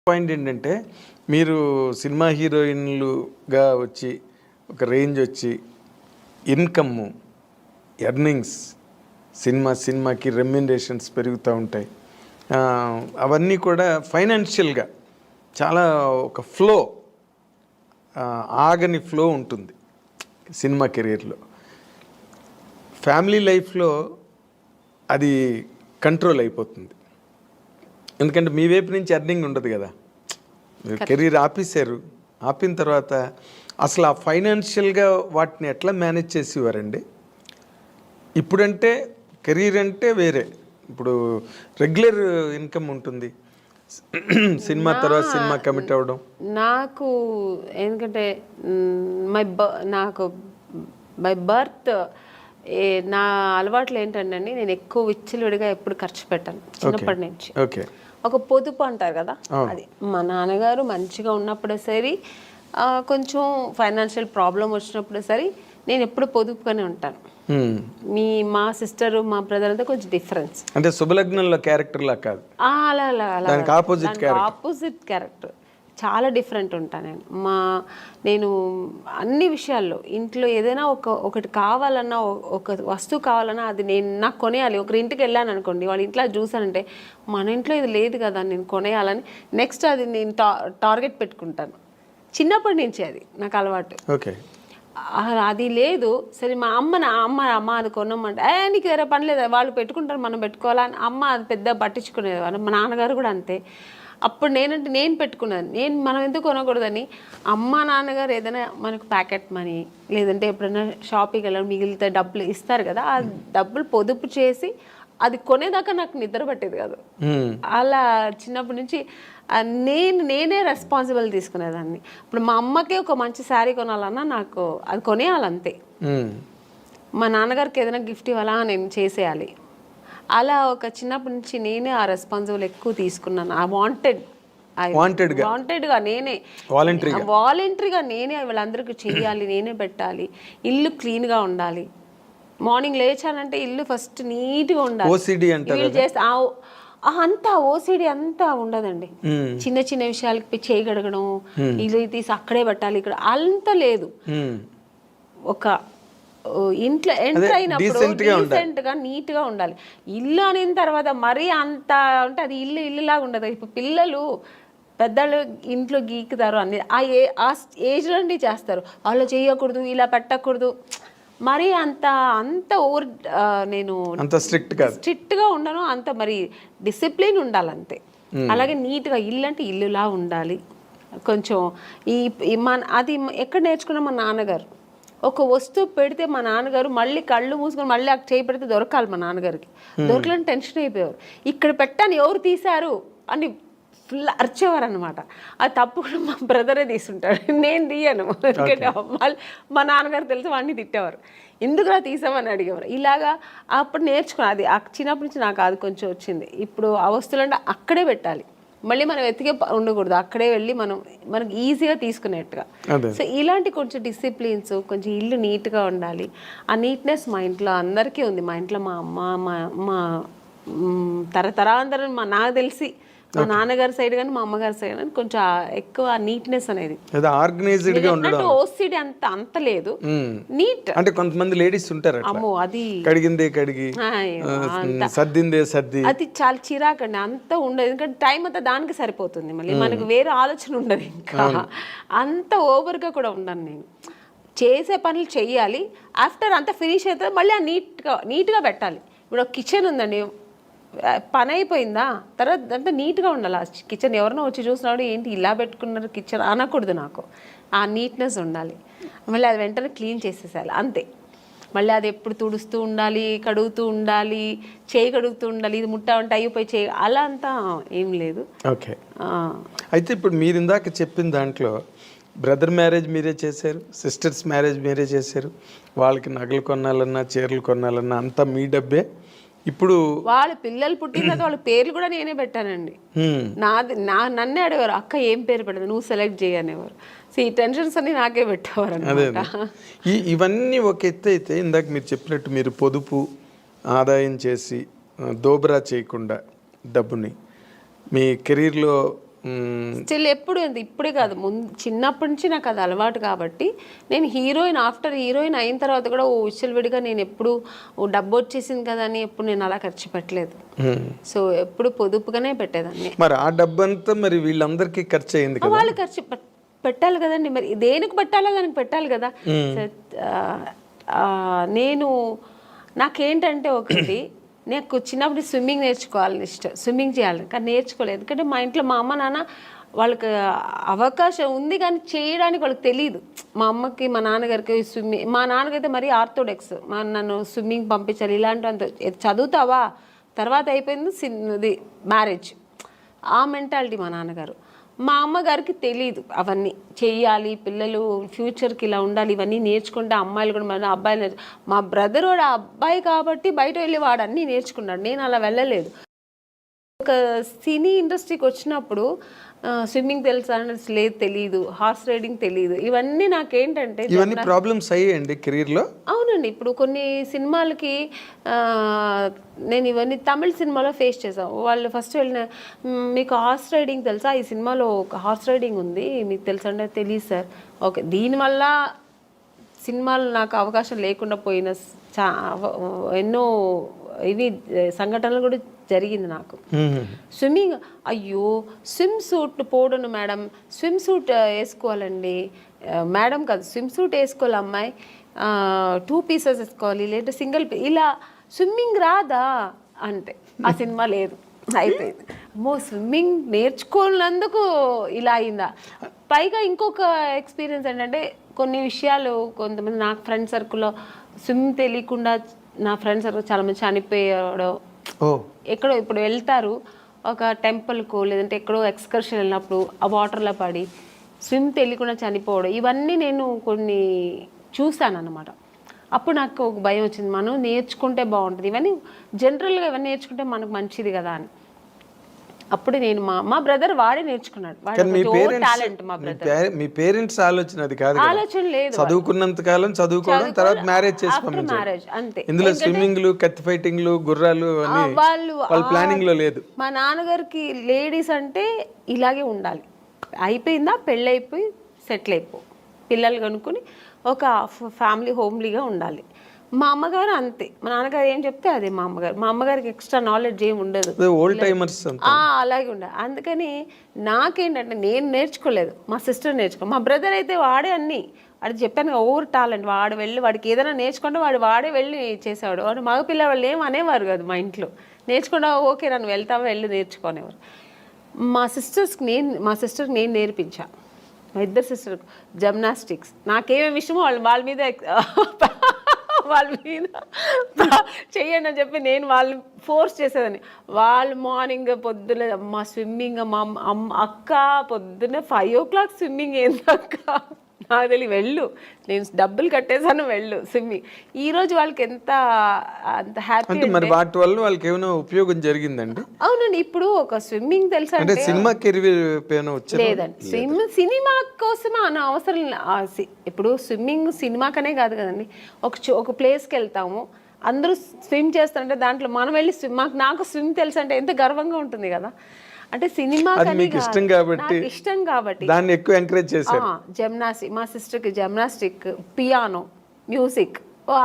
Point ఏంటంటే మీరు cinema హీరోయిన్లుగా వచ్చి ఒక రేంజ్ వచ్చి ఇన్కమ్ ఎర్నింగ్స్ సినిమాకి రెమ్యునరేషన్స్ పెరుగుతూ ఉంటాయి. అవన్నీ కూడా ఫైనాన్షియల్గా చాలా ఒక ఫ్లో, ఆగని ఫ్లో ఉంటుంది సినిమా కెరీర్లో. ఫ్యామిలీ లైఫ్లో అది కంట్రోల్ అయిపోతుంది. ఎందుకంటే మీ వైపు నుంచి ఎర్నింగ్ ఉండదు కదా, కెరీర్ ఆపేశారు. ఆపిన తర్వాత అసలు ఆ ఫైనాన్షియల్గా వాటిని ఎట్లా మేనేజ్ చేసేవారండి? ఇప్పుడంటే కెరీర్ అంటే వేరే, ఇప్పుడు రెగ్యులర్ ఇన్కమ్ ఉంటుంది, సినిమా తర్వాత సినిమా కమిట్ అవ్వడం. నాకు ఎందుకంటే నాకు బై బర్త్ నా అలవాట్లు ఏంటంటే అండి, నేను ఎక్కువ విచ్చలవిడిగా ఎప్పుడు ఖర్చు పెట్టాను చిన్నప్పటి నుంచి. ఓకే, ఒక పొదుపు అంటారు కదా, అది మా నాన్నగారు మంచిగా ఉన్నప్పుడే సరే, కొంచెం ఫైనాన్షియల్ ప్రాబ్లం వచ్చినప్పుడు సరే నేను ఎప్పుడు పొదుపుగానే ఉంటాను. మా సిస్టర్ మా బ్రదర్ అంతా కొంచెం డిఫరెన్స్, అంటే శుభలగ్నంలో క్యారెక్టర్ లా కాదు, ఆపోజిట్ క్యారెక్టర్, చాలా డిఫరెంట్ ఉంటాను నేను అన్ని విషయాల్లో. ఇంట్లో ఏదైనా ఒకటి కావాలన్నా, ఒక వస్తువు కావాలన్నా అది నాకు కొనేయాలి. ఒకరి ఇంటికి వెళ్ళాను అనుకోండి, వాళ్ళ ఇంట్లో చూసానంటే మన ఇంట్లో ఇది లేదు కదా, నేను కొనేయాలని నెక్స్ట్ అది నేను టార్గెట్ పెట్టుకుంటాను. చిన్నప్పటి నుంచి అది నాకు అలవాటు. ఓకే, అది లేదు సరే, మా అమ్మ అది కొనమంటే నీకు వేరే పని లేదు, వాళ్ళు పెట్టుకుంటారు మనం పెట్టుకోవాలని అమ్మ అది పెద్ద పట్టించుకునేది. మా నాన్నగారు కూడా అంతే. అప్పుడు నేను పెట్టుకున్నాను, మనం ఎందుకు కొనకూడదని. అమ్మ నాన్నగారు ఏదైనా మనకు ప్యాకెట్ మనీ లేదంటే ఎప్పుడైనా షాపింగ్కి వెళ్ళడం మిగిలితే డబ్బులు ఇస్తారు కదా, ఆ డబ్బులు పొదుపు చేసి అది కొనేదాకా నాకు నిద్ర పట్టేది కాదు. అలా చిన్నప్పటి నుంచి నేనే రెస్పాన్సిబుల్ తీసుకునేదాన్ని. ఇప్పుడు మా అమ్మకే ఒక మంచి శారీ కొనాలన్నా నాకు అది కొనేయాలంతే. మా నాన్నగారికి ఏదైనా గిఫ్ట్ ఇవ్వాలా నేను చేసేయాలి. అలా ఒక చిన్నప్పటి నుంచి నేనే ఆ రెస్పాన్సిబుల్ ఎక్కువ తీసుకున్నాను. వాంటెడ్గా నేనే వాలంటరీగా నేనే వీళ్ళందరికీ చేయాలి, నేనే పెట్టాలి. ఇల్లు క్లీన్గా ఉండాలి. మార్నింగ్ లేచానంటే ఇల్లు ఫస్ట్ నీట్గా ఉండాలి. అంతా ఓసిడి అంతా ఉండదండి. చిన్న చిన్న విషయాలకి చేయగడగడం, ఇల్లు తీసి అక్కడే పెట్టాలి, ఇక్కడ అంత లేదు. ఒక ఇంట్లో ఎంటర్ అయినప్పుడు డీసెంట్ గా నీట్ గా ఉండాలి. ఇల్లు అనిన తర్వాత మరీ అంత అంటే అది ఇల్లులాగా ఉండదు. ఇప్పుడు పిల్లలు పెద్దలు ఇంట్లో గీకుతారు అన్ని ఆ ఏజ్ నుండి చేస్తారు. వాళ్ళు చేయకూడదు, ఇలా పెట్టకూడదు, మరి అంత ఓవర్ నేను స్ట్రిక్ట్ గా ఉండను, అంత మరి డిసిప్లిన్ ఉండాలి అంతే. అలాగే నీట్ గా ఇల్లు అంటే ఇల్లులా ఉండాలి. కొంచెం అది ఎక్కడ నేర్చుకున్నా మా నాన్నగారు. ఒక వస్తువు పెడితే మా నాన్నగారు మళ్ళీ కళ్ళు మూసుకొని మళ్ళీ అక్కడ చేయి పెడితే దొరకాలి. మా నాన్నగారికి దొరకలని టెన్షన్ అయిపోయారు. ఇక్కడ పెట్టాను ఎవరు తీశారు అని ఫుల్ అరిచేవారు అనమాట. అది తప్పు కూడా మా బ్రదరే తీసుంటాడు, నేను తీయను. ఎందుకంటే మా నాన్నగారు తెలిసి వాడిని తిట్టేవారు, ఎందుకులా తీసామని అడిగేవారు. ఇలాగా అప్పుడు నేర్చుకున్నాను. అది చిన్నప్పటి నుంచి నాకు అది కొంచెం వచ్చింది. ఇప్పుడు ఆ వస్తువులు అంటే అక్కడే పెట్టాలి, మళ్ళీ మనం ఎత్తికే ఉండకూడదు, అక్కడే వెళ్ళి మనకు ఈజీగా తీసుకునేట్టుగా. సో ఇలాంటి కొంచెం డిసిప్లిన్స్, కొంచెం ఇల్లు నీట్గా ఉండాలి. ఆ నీట్నెస్ మా ఇంట్లో అందరికీ ఉంది. మా ఇంట్లో మా అమ్మ, మా తరతరాంతరం నాకు తెలిసి మా నాన్నగారి సైడ్ కానీ మా అమ్మగారి సైడ్ కానీ కొంచెం ఎక్కువ నీట్నెస్ అనేది, ఓసిడి అంత లేదు, నీట్. అంటే కొంతమంది లేడీస్ ఉంటారు, అమ్మో అది కడిగిందే కడిగి సర్దిందే సర్ది, అది చాలా చిరాకండి. అంత ఉండదు, ఎందుకంటే టైం అంతా దానికి సరిపోతుంది. మళ్ళీ మనకు వేరే ఆలోచన ఉండదు. ఇంకా అంత ఓవర్గా కూడా ఉండను నేను. చేసే పనులు చెయ్యాలి, ఆఫ్టర్ అంతా ఫినిష్ అవుతుంది మళ్ళీ నీట్గా పెట్టాలి. ఇప్పుడు ఒక కిచెన్ ఉందండి, పని అయిపోయిందా తర్వాత అంతా నీట్గా ఉండాలి. ఆ కిచెన్ ఎవరైనా వచ్చి చూసినాడు ఏంటి ఇలా పెట్టుకున్నారు కిచెన్ అనకూడదు. నాకు ఆ నీట్నెస్ ఉండాలి. మళ్ళీ అది వెంటనే క్లీన్ చేసేసాలి అంతే. మళ్ళీ అది ఎప్పుడు తుడుస్తూ ఉండాలి, కడుగుతూ ఉండాలి, చేయి కడుగుతూ ఉండాలి, ఇది ముట్ట ఉంటే అయిపోయి చేయి, అలా అంతా ఏం లేదు. ఓకే, అయితే ఇప్పుడు మీరు ఇందాక చెప్పిన దాంట్లో బ్రదర్ మ్యారేజ్ మీరే చేశారు, సిస్టర్స్ మ్యారేజ్ మీరే చేశారు, వాళ్ళకి నగలు కొనాలన్నా చీరలు కొనాలన్నా అంతా మీ డబ్బే. ఇప్పుడు వాళ్ళ పిల్లలు పుట్టిన తర్వాత వాళ్ళ పేర్లు కూడా నేనే పెట్టానండి. నన్నే అడిగారు, అక్క ఏం పేరు పెడతావు నువ్వు సెలెక్ట్ చేయనేవారు. సో ఈ టెన్షన్స్ అన్ని నాకే పెట్టేవారు అన్నమాట. ఇవన్నీ ఒక ఎత్తు అయితే, ఇందాక మీరు చెప్పినట్టు మీరు పొదుపు ఆదాయం చేసి దోబరా చేయకుండా డబ్బుని మీ కెరీర్లో స్టిల్ ఎప్పుడు ఇప్పుడే కాదు, ముందు చిన్నప్పటి నుంచి నాకు అది అలవాటు కాబట్టి నేను ఆఫ్టర్ హీరోయిన్ అయిన తర్వాత కూడా విడిగా నేను ఎప్పుడు డబ్బు వచ్చేసింది కదా అని ఎప్పుడు నేను అలా ఖర్చు పెట్టలేదు. సో ఎప్పుడు పొదుపుగానే పెట్టేదాన్ని. మరి ఆ డబ్బు అంతా మరి వీళ్ళందరికీ ఖర్చు అయింది కదా, వాళ్ళు ఖర్చు పెట్టాలి కదండి, మరి దేనికి పెట్టాలో దానికి పెట్టాలి కదా. నేను నాకేంటంటే ఒకటి, నాకు చిన్నప్పుడు స్విమ్మింగ్ నేర్చుకోవాలని ఇష్టం, స్విమ్మింగ్ చేయాలని, కానీ నేర్చుకోలేదు. ఎందుకంటే మా ఇంట్లో మా అమ్మ నాన్న వాళ్ళకి అవకాశం ఉంది కానీ చేయడానికి వాళ్ళకి తెలియదు. మా అమ్మకి మా నాన్నగారికి స్విమ్మింగ్, మా నాన్నగారైతే మరీ ఆర్థోడాక్స్, నన్ను స్విమ్మింగ్ పంపించాలి ఇలాంటి అంత చదువుతావా తర్వాత అయిపోయింది ఇది మ్యారేజ్, ఆ మెంటాలిటీ మా నాన్నగారు. మా అమ్మగారికి తెలియదు అవన్నీ చెయ్యాలి, పిల్లలు ఫ్యూచర్కి ఇలా ఉండాలి, ఇవన్నీ నేర్చుకుంటే అమ్మాయిలు కూడా మన అబ్బాయిలు మా బ్రదర్ వాడు అబ్బాయి కాబట్టి బయట వెళ్ళి వాడు అన్నీ నేర్చుకున్నాడు, నేను అలా వెళ్ళలేదు. ఒక సినీ ఇండస్ట్రీకి వచ్చినప్పుడు స్విమ్మింగ్ తెలుసా లేదు, తెలియదు, హార్స్ రైడింగ్ తెలియదు, ఇవన్నీ నాకేంటంటే ఇవన్నీ ప్రాబ్లమ్స్ అయ్యాయండి కెరీర్లో. అవునండి, ఇప్పుడు కొన్ని సినిమాలకి నేను ఇవన్నీ తమిళ సినిమాలో ఫేస్ చేసాను. వాళ్ళు ఫస్ట్ వెళ్ళిన మీకు హార్స్ రైడింగ్ తెలుసా, ఈ సినిమాలో ఒక హార్స్ రైడింగ్ ఉంది మీకు తెలుసా అంటే తెలియదు సార్. ఓకే, దీనివల్ల సినిమాలు నాకు అవకాశం లేకుండా పోయిన ఎన్నో ఇవి సంఘటనలు కూడా జరిగింది నాకు. స్విమ్మింగ్, అయ్యో స్విమ్ సూట్ పోడను మేడం, స్విమ్ సూట్ వేసుకోవాలండి మేడం, కాదు స్విమ్ సూట్ వేసుకోవాలి అమ్మాయి, 2 pieces వేసుకోవాలి లేదా సింగిల్ ఇలా స్విమ్మింగ్ రాదా అంటే ఆ సినిమా లేదు, అయిపోయింది. స్విమ్మింగ్ నేర్చుకోనందుకు ఇలా అయిందా. పైగా ఇంకొక ఎక్స్పీరియన్స్ ఏంటంటే కొన్ని విషయాలు కొంతమంది నా ఫ్రెండ్ సర్కిల్లో స్విమ్ తెలియకుండా నా ఫ్రెండ్ సర్కిల్ చాలామంది చనిపోయాడు. ఎక్కడో ఇప్పుడు వెళ్తారు ఒక టెంపుల్కు లేదంటే ఎక్కడో ఎక్స్కర్షన్ వెళ్ళినప్పుడు ఆ వాటర్లో పడి స్విమ్ తెలియకుండా చనిపోవడం, ఇవన్నీ నేను కొన్ని చూశాను అన్నమాట. అప్పుడు నాకు ఒక భయం వచ్చింది, మనం నేర్చుకుంటే బాగుంటుంది, ఇవన్నీ జనరల్గా ఇవన్నీ నేర్చుకుంటే మనకు మంచిది కదా అని. అప్పుడు నేను మా బ్రదర్ వాడే నేర్చుకున్నాడు, టాలెంట్. మా బ్రదర్ మీ పేరెంట్స్ ఆలోచన అది కాదు, ఆలోచన లేదు, చదువుకున్నంత కాలం చదువుకోవడం, తర్వాత మ్యారేజ్ చేసుకోవడం, మ్యారేజ్ అంతే. ఇందులో స్విమ్మింగ్లు, కత్తి ఫైటింగ్లు, గుర్రాలు వాళ్ళ ప్లానింగ్ లో లేదు. మా నాన్నగారికి లేడీస్ అంటే ఇలాగే ఉండాలి, అయిపోయిందా పెళ్ళైపోయి సెటిల్ అయిపో, పిల్లలు కనుక్కొని ఒక ఫ్యామిలీ హోమ్లీగా ఉండాలి. మా అమ్మగారు అంతే, మా నాన్నగారు ఏం చెప్తే అదే మా అమ్మగారికి ఎక్స్ట్రా నాలెడ్జ్ ఏమి ఉండదు, ఓల్డ్ టైమర్స్ అలాగే ఉండాలి. అందుకని నాకేంటంటే నేను నేర్చుకోలేదు, మా సిస్టర్ మా బ్రదర్ అయితే వాడే అన్నీ, వాడు చెప్పాను ఓవర్ టాలెంట్, వాడికి ఏదైనా నేర్చుకుంటే వాడే వెళ్ళి చేసేవాడు. వాడు మగపిల్ల వాళ్ళు ఏం అనేవారు కాదు మా ఇంట్లో, నేర్చుకున్నా ఓకే నన్ను వెళ్తావా వెళ్ళి నేర్చుకునేవారు. మా సిస్టర్కి నేను నేర్పించా, మా ఇద్దరు సిస్టర్కి జిమ్నాస్టిక్స్, నాకేమేమి ఇష్టమో వాళ్ళ మీద చెయ్యండి అని చెప్పి నేను వాళ్ళని ఫోర్స్ చేసేదాన్ని. వాళ్ళు మార్నింగ్ పొద్దున మా స్విమ్మింగ్, మా అక్క పొద్దున్న 5 o'clock స్విమ్మింగ్ ఏంది అక్క నాకు తెలియదు, వెళ్ళు నేను డబ్బులు కట్టేసాను వెళ్ళు స్విమ్మింగ్. ఈ రోజు వాళ్ళకి అంత హ్యాపీ. మరి వాటి వల్ల వాళ్ళకి ఏమైనా ఉపయోగం జరిగిందండి? అవునండి, ఇప్పుడు ఒక స్విమ్మింగ్ తెలుసా అంటే సినిమా కెరీర్ లేదండి, సినిమా కోసం అన్న అవసరం. ఇప్పుడు స్విమ్మింగ్ సినిమాకనే కాదు కదండి, ఒక ప్లేస్కి వెళ్తాము అందరూ స్విమ్ చేస్తారంటే దాంట్లో మనం వెళ్ళి నాకు స్విమ్ తెలుసు అంటే ఎంత గర్వంగా ఉంటుంది కదా. అంటే సినిమా ఇష్టం కాబట్టి దాన్ని ఎక్కువ ఎంకరేజ్ చేశారు. జిమ్నాస్టిక్, మా సిస్టర్కి జిమ్నాస్టిక్, పియానో, మ్యూజిక్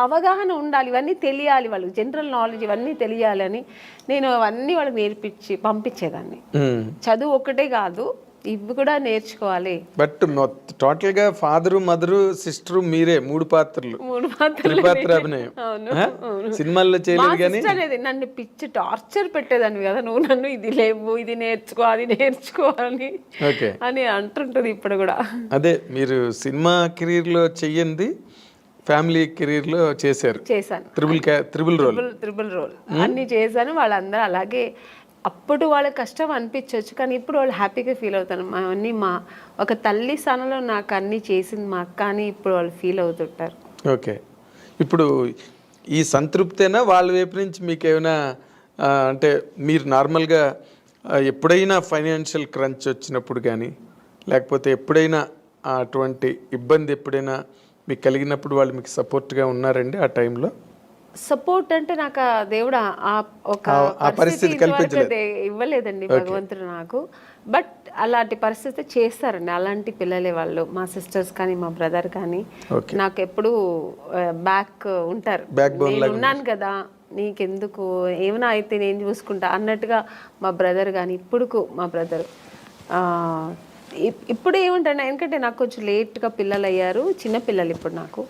అవగాహన ఉండాలి, ఇవన్నీ తెలియాలి వాళ్ళకి, జనరల్ నాలెడ్జ్ ఇవన్నీ తెలియాలని నేను అవన్నీ వాళ్ళకి నేర్పించి పంపించేదాన్ని. చదువు ఒక్కటే కాదు, ఇవి కూడా నేర్చుకోవాలి. బట్ టోటల్ గా ఫాదరు, మదరు, సిస్టర్ మీరే 3 పాత్రలు, త్రిపాత్ర అభినయం సినిమాల్లో చేయలేదు. కానీ అనేది నన్ను పిచ్చి టార్చర్ పెట్టేదాన్ని కదా, నువ్వు నన్ను ఇది లేవు, ఇది నేర్చుకో, అది నేర్చుకోవాలి అని అంటుంటది ఇప్పుడు కూడా. అదే మీరు సినిమా కెరీర్ లో చెయ్యండి, ఫ్యామిలీ కెరీర్ లో చేశాను, త్రిబుల్ రోల్ అన్ని చేశాను. వాళ్ళందరూ అలాగే అప్పుడు వాళ్ళకి కష్టం అనిపించవచ్చు, కానీ ఇప్పుడు వాళ్ళు హ్యాపీగా ఫీల్ అవుతారు. అన్నీ మా ఒక తల్లి స్థానంలో నాకు అన్నీ చేసింది మా అక్క అని ఇప్పుడు వాళ్ళు ఫీల్ అవుతుంటారు. ఓకే, ఇప్పుడు ఈ సంతృప్తేనా వాళ్ళ వైపు నుంచి మీకు ఏమైనా అంటే మీరు నార్మల్గా ఎప్పుడైనా ఫైనాన్షియల్ క్రంచ్ వచ్చినప్పుడు కానీ లేకపోతే ఎప్పుడైనా అటువంటి ఇబ్బంది ఎప్పుడైనా మీకు కలిగినప్పుడు వాళ్ళు మీకు సపోర్ట్గా ఉన్నారండి ఆ టైంలో? సపోర్ట్ అంటే నాకు దేవుడు ఒక పరిస్థితి ఇవ్వలేదండి భగవంతుడు నాకు. బట్ అలాంటి పరిస్థితి చేస్తారండి. అలాంటి పిల్లలే వాళ్ళు, మా సిస్టర్స్ కానీ మా బ్రదర్ కానీ నాకు ఎప్పుడు బ్యాక్ ఉంటారు. నేను ఉన్నాను కదా, నీకెందుకు, ఏమైనా అయితే నేను చూసుకుంటా అన్నట్టుగా మా బ్రదర్ కానీ ఇప్పుడు మా బ్రదర్ ఇప్పుడు ఏముంటాను, ఎందుకంటే నాకు కొంచెం లేట్గా పిల్లలు అయ్యారు, చిన్న పిల్లలు ఇప్పుడు నాకు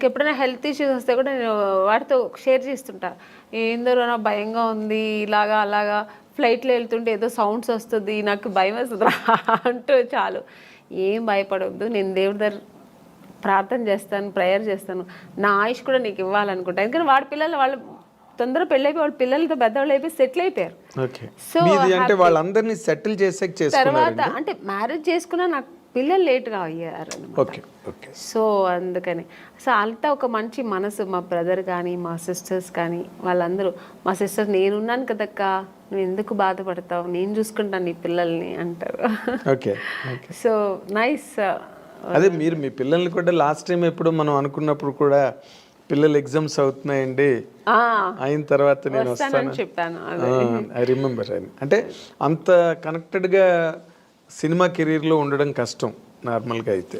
ఎప్పుడైనా హెల్త్ ఇష్యూస్ వస్తే కూడా నేను వాటితో షేర్ చేస్తుంటా. ఏందో నాకు భయంగా ఉంది, ఇలాగా అలాగా ఫ్లైట్లో వెళ్తుంటే ఏదో సౌండ్స్ వస్తుంది, నాకు భయం వస్తుంది అంటూ చాలు, ఏం భయపడవద్దు, నేను దేవుడి దగ్గర ప్రార్థన చేస్తాను, ప్రేయర్ చేస్తాను, నా ఆయుష్ కూడా నీకు ఇవ్వాలనుకుంటా. ఎందుకంటే వాడి పిల్లలు వాళ్ళు తొందరగా పెళ్ళైపోయి వాళ్ళ పిల్లలతో పెద్దవాళ్ళు అయిపోయి సెటిల్ అయిపోయారు. సో అంటే వాళ్ళందరినీ సెటిల్ చేసే తర్వాత అంటే మ్యారేజ్ చేసుకున్నా నాకు పిల్లలు లేట్గా అయ్యారు అనమాట. సో అందుకని సో అంతా ఒక మంచి మనసు, మా బ్రదర్ కానీ మా సిస్టర్స్ కానీ వాళ్ళందరూ, మా సిస్టర్ నేనున్నాను కదక్క, నువ్వు ఎందుకు బాధపడతావు, నేను చూసుకుంటాను నీ పిల్లల్ని అంటారు. So nice. అదే మీరు మీ పిల్లల్ని కూడా లాస్ట్ టైం ఎప్పుడు మనం అనుకున్నప్పుడు కూడా పిల్లలు ఎగ్జామ్స్ అవుతున్నాయండి అయిన తర్వాత నేను వస్తాను చెప్పాను, ఐ రిమెంబర్. అంటే అంత కనెక్టెడ్గా సినిమా కెరీర్లో ఉండడం కష్టం నార్మల్గా అయితే.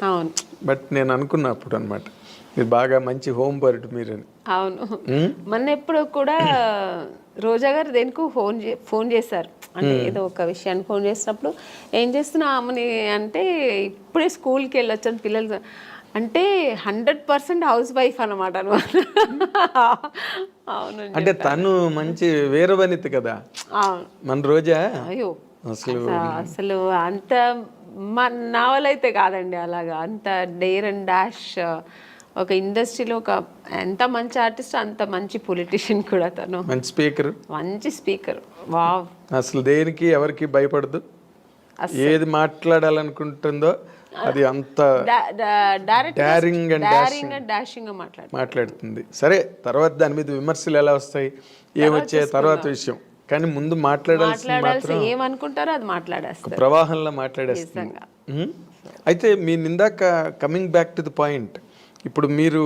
బట్ నేను అనుకున్నప్పుడు అనమాట మీరు బాగా మంచి హోమ్ బర్డ్ మీరని. అవును, మొన్న ఎప్పుడు కూడా రోజా గారు దేనికి ఫోన్ చేశారు, అంటే ఏదో ఒక విషయాన్ని ఫోన్ చేసినప్పుడు ఏం చేస్తున్నా ఆమెని అంటే ఇప్పుడే స్కూల్కి వెళ్ళొచ్చాను పిల్లలు అంటే 100% హౌస్ వైఫ్ అనమాట. అవును, అంటే తను మంచి వీరవనిత కదా మన రోజా. అయ్యో అసలు అంత నా వల్ల అయితే కాదండి అలాగా, అంత డేర్ అండ్ డాష్. ఒక ఇండస్ట్రీలో ఒక ఎంత మంచి ఆర్టిస్ట్ అంత మంచి పొలిటీషియన్ కూడా తను. మంచి స్పీకర్ వావ్. అసలు దేనికి ఎవరికి భయపడదు, ఏది మాట్లాడాలనుకుంటుందో అది అంత డారింగ్ అండ్ డాషింగ్ మాట్లాడుతుంది. సరే తర్వాత దాని మీద విమర్శలు ఎలా వస్తాయి ఏమొచ్చాయి తర్వాత విషయం, కానీ ముందు మాట్లాడాల్సిన ఏమనుకుంటారో అది మాట్లాడేస్తారు, ప్రవాహంలో మాట్లాడేస్తుంది. అయితే మీ ఇందాక coming back to the point, ఇప్పుడు మీరు